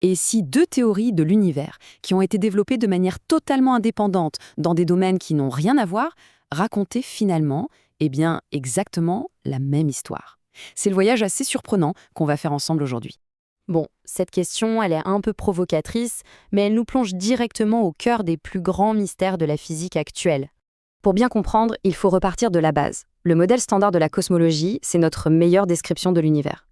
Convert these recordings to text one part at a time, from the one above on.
Et si deux théories de l'univers, qui ont été développées de manière totalement indépendante dans des domaines qui n'ont rien à voir, racontaient finalement, exactement la même histoire? C'est le voyage assez surprenant qu'on va faire ensemble aujourd'hui. Bon, cette question, elle est un peu provocatrice, mais elle nous plonge directement au cœur des plus grands mystères de la physique actuelle. Pour bien comprendre, il faut repartir de la base. Le modèle standard de la cosmologie, c'est notre meilleure description de l'univers.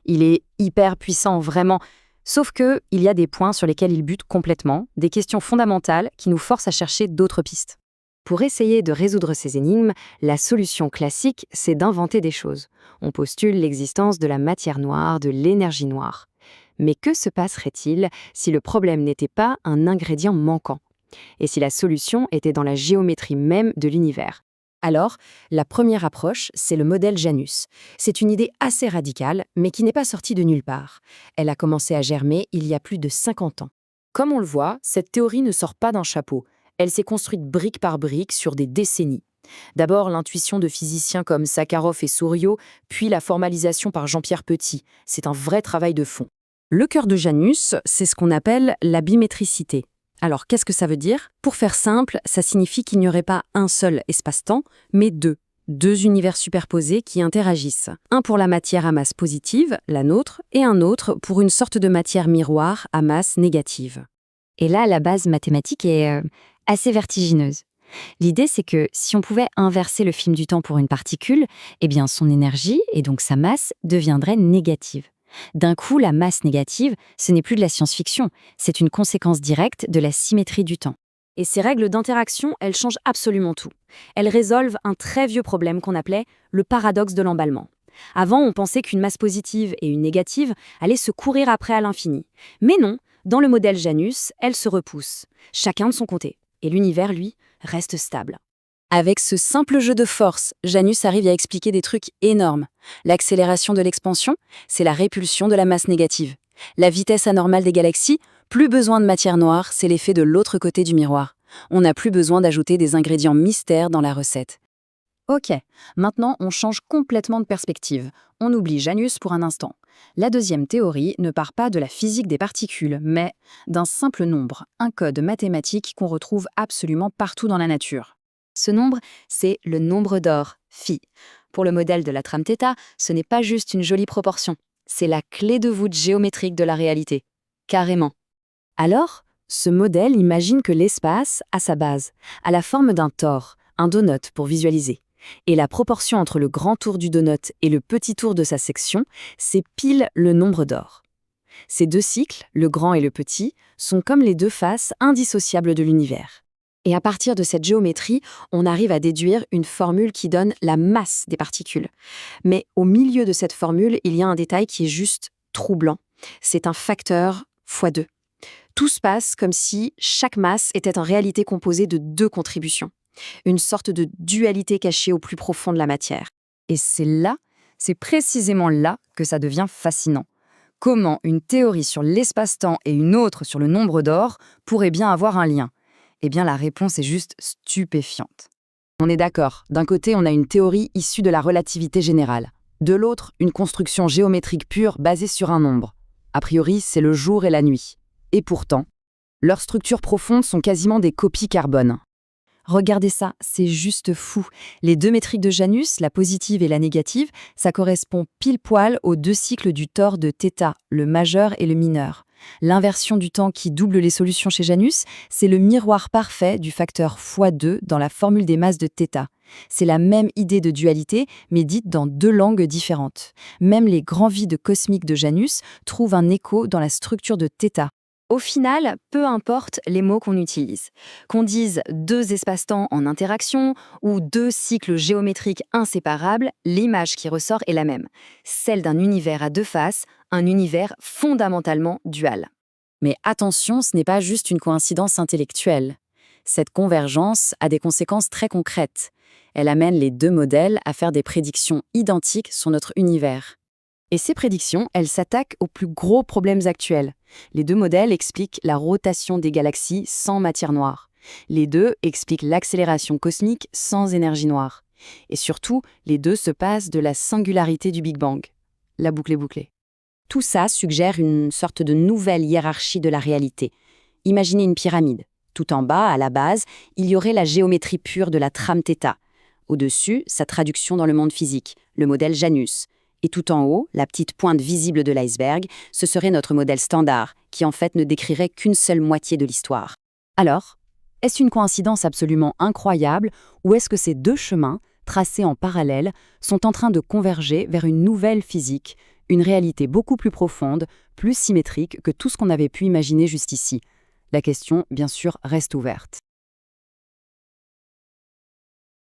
Il est hyper puissant, vraiment. Sauf que il y a des points sur lesquels il bute complètement, des questions fondamentales qui nous forcent à chercher d'autres pistes. Pour essayer de résoudre ces énigmes, la solution classique, c'est d'inventer des choses. On postule l'existence de la matière noire, de l'énergie noire. Mais que se passerait-il si le problème n'était pas un ingrédient manquant? Et si la solution était dans la géométrie même de l'univers? Alors, la première approche, c'est le modèle Janus. C'est une idée assez radicale, mais qui n'est pas sortie de nulle part. Elle a commencé à germer il y a plus de 50 ans. Comme on le voit, cette théorie ne sort pas d'un chapeau. Elle s'est construite brique par brique sur des décennies. D'abord, l'intuition de physiciens comme Sakharov et Souriau, puis la formalisation par Jean-Pierre Petit. C'est un vrai travail de fond. Le cœur de Janus, c'est ce qu'on appelle la bimétricité. Alors, qu'est-ce que ça veut dire? Pour faire simple, ça signifie qu'il n'y aurait pas un seul espace-temps, mais deux. Deux univers superposés qui interagissent. Un pour la matière à masse positive, la nôtre, et un autre pour une sorte de matière miroir à masse négative. Et là, la base mathématique est assez vertigineuse. L'idée, c'est que si on pouvait inverser le film du temps pour une particule, eh bien son énergie, et donc sa masse, deviendrait négative. D'un coup, la masse négative, ce n'est plus de la science-fiction, c'est une conséquence directe de la symétrie du temps. Et ces règles d'interaction, elles changent absolument tout. Elles résolvent un très vieux problème qu'on appelait le paradoxe de l'emballement. Avant, on pensait qu'une masse positive et une négative allaient se courir après à l'infini. Mais non, dans le modèle Janus, elles se repoussent, chacun de son côté. Et l'univers, lui, reste stable. Avec ce simple jeu de force, Janus arrive à expliquer des trucs énormes. L'accélération de l'expansion, c'est la répulsion de la masse négative. La vitesse anormale des galaxies, plus besoin de matière noire, c'est l'effet de l'autre côté du miroir. On n'a plus besoin d'ajouter des ingrédients mystères dans la recette. Ok, maintenant on change complètement de perspective. On oublie Janus pour un instant. La deuxième théorie ne part pas de la physique des particules, mais d'un simple nombre, un code mathématique qu'on retrouve absolument partout dans la nature. Ce nombre, c'est le nombre d'or, phi. Pour le modèle de la trame θ, ce n'est pas juste une jolie proportion, c'est la clé de voûte géométrique de la réalité. Carrément. Alors, ce modèle imagine que l'espace a sa base, a la forme d'un tore, un donut pour visualiser. Et la proportion entre le grand tour du donut et le petit tour de sa section, c'est pile le nombre d'or. Ces deux cycles, le grand et le petit, sont comme les deux faces indissociables de l'univers. Et à partir de cette géométrie, on arrive à déduire une formule qui donne la masse des particules. Mais au milieu de cette formule, il y a un détail qui est juste troublant. C'est un facteur x2. Tout se passe comme si chaque masse était en réalité composée de deux contributions. Une sorte de dualité cachée au plus profond de la matière. Et c'est précisément là que ça devient fascinant. Comment une théorie sur l'espace-temps et une autre sur le nombre d'or pourraient bien avoir un lien? Eh bien, la réponse est juste stupéfiante. On est d'accord, d'un côté, on a une théorie issue de la relativité générale. De l'autre, une construction géométrique pure basée sur un nombre. A priori, c'est le jour et la nuit. Et pourtant, leurs structures profondes sont quasiment des copies carbone. Regardez ça, c'est juste fou. Les deux métriques de Janus, la positive et la négative, ça correspond pile poil aux deux cycles du tore de θ, le majeur et le mineur. L'inversion du temps qui double les solutions chez Janus, c'est le miroir parfait du facteur x2 dans la formule des masses de θ. C'est la même idée de dualité, mais dite dans deux langues différentes. Même les grands vides cosmiques de Janus trouvent un écho dans la structure de θ. Au final, peu importe les mots qu'on utilise. Qu'on dise deux espaces-temps en interaction ou deux cycles géométriques inséparables, l'image qui ressort est la même. Celle d'un univers à deux faces, un univers fondamentalement dual. Mais attention, ce n'est pas juste une coïncidence intellectuelle. Cette convergence a des conséquences très concrètes. Elle amène les deux modèles à faire des prédictions identiques sur notre univers. Et ces prédictions, elles s'attaquent aux plus gros problèmes actuels. Les deux modèles expliquent la rotation des galaxies sans matière noire. Les deux expliquent l'accélération cosmique sans énergie noire. Et surtout, les deux se passent de la singularité du Big Bang. La boucle est bouclée. Tout ça suggère une sorte de nouvelle hiérarchie de la réalité. Imaginez une pyramide. Tout en bas, à la base, il y aurait la géométrie pure de la trame θ. Au-dessus, sa traduction dans le monde physique, le modèle Janus. Et tout en haut, la petite pointe visible de l'iceberg, ce serait notre modèle standard, qui en fait ne décrirait qu'une seule moitié de l'histoire. Alors, est-ce une coïncidence absolument incroyable ou est-ce que ces deux chemins, tracés en parallèle, sont en train de converger vers une nouvelle physique, une réalité beaucoup plus profonde, plus symétrique que tout ce qu'on avait pu imaginer jusqu'ici? La question, bien sûr, reste ouverte.